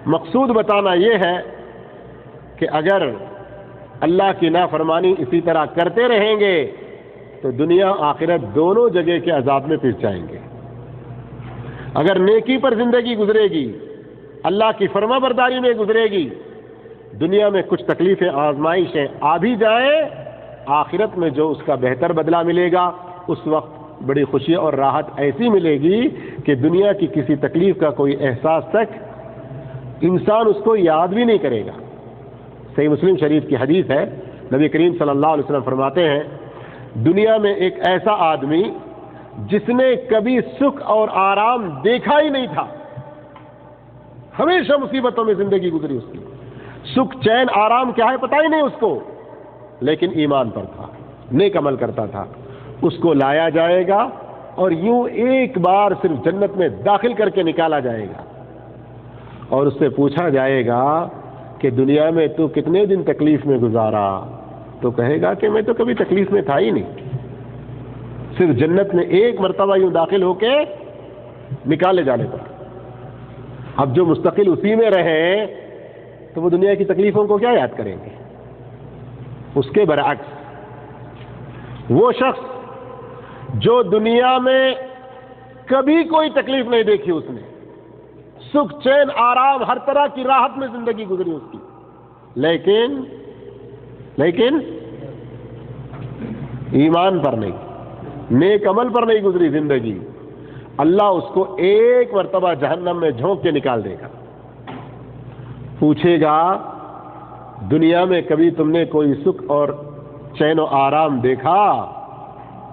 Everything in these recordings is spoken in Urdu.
مقصود بتانا یہ ہے کہ اگر اللہ کی نافرمانی اسی طرح کرتے رہیں گے تو دنیا آخرت دونوں جگہ کے عذاب میں پھنس جائیں گے۔ اگر نیکی پر زندگی گزرے گی، اللہ کی فرما برداری میں گزرے گی، دنیا میں کچھ تکلیفیں آزمائشیں آ بھی جائیں، آخرت میں جو اس کا بہتر بدلہ ملے گا اس وقت بڑی خوشی اور راحت ایسی ملے گی کہ دنیا کی کسی تکلیف کا کوئی احساس تک انسان اس کو یاد بھی نہیں کرے گا۔ صحیح مسلم شریف کی حدیث ہے، نبی کریم صلی اللہ علیہ وسلم فرماتے ہیں دنیا میں ایک ایسا آدمی جس نے کبھی سکھ اور آرام دیکھا ہی نہیں تھا، ہمیشہ مصیبتوں میں زندگی گزری اس کی، سکھ چین آرام کیا ہے پتہ ہی نہیں اس کو، لیکن ایمان پر تھا، نیک عمل کرتا تھا، اس کو لایا جائے گا اور یوں ایک بار صرف جنت میں داخل کر کے نکالا جائے گا اور اس سے پوچھا جائے گا کہ دنیا میں تو کتنے دن تکلیف میں گزارا؟ تو کہے گا کہ میں تو کبھی تکلیف میں تھا ہی نہیں، صرف جنت میں ایک مرتبہ یوں داخل ہو کے نکالے جانے پر۔ اب جو مستقل اسی میں رہے تو وہ دنیا کی تکلیفوں کو کیا یاد کریں گے؟ اس کے برعکس وہ شخص جو دنیا میں کبھی کوئی تکلیف نہیں دیکھی، اس نے سکھ چین آرام ہر طرح کی راحت میں زندگی گزری اس کی، لیکن ایمان پر نہیں، نیک عمل پر نہیں گزری زندگی، اللہ اس کو ایک مرتبہ جہنم میں جھونک کے نکال دے گا۔ پوچھے گا دنیا میں کبھی تم نے کوئی سکھ اور چین و آرام دیکھا؟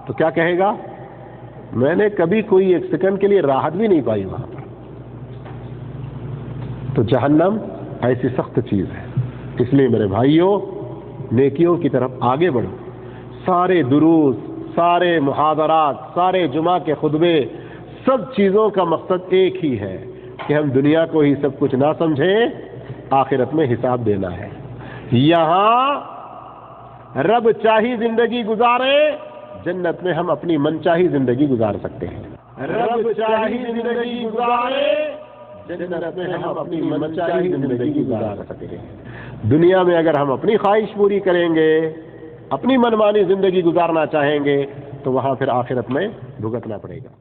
تو کیا کہے گا؟ میں نے کبھی کوئی ایک سیکنڈ کے لیے راحت بھی نہیں پائی وہاں پر۔ تو جہنم ایسی سخت چیز ہے، اس لیے میرے بھائیوں نیکیوں کی طرف آگے بڑھو۔ سارے دروس، سارے محاضرات، سارے جمعہ کے خطبے، سب چیزوں کا مقصد ایک ہی ہے کہ ہم دنیا کو ہی سب کچھ نہ سمجھیں، آخرت میں حساب دینا ہے۔ یہاں رب چاہی زندگی گزاریں، جنت میں ہم اپنی من چاہی زندگی گزار سکتے ہیں۔ رب چاہی زندگی گزاریں، جنت میں ہم اپنی من چاہی زندگی گزار سکتے ہیں۔ دنیا میں اگر ہم اپنی خواہش پوری کریں گے، اپنی منمانی زندگی گزارنا چاہیں گے تو وہاں پھر آخرت میں بھگتنا پڑے گا۔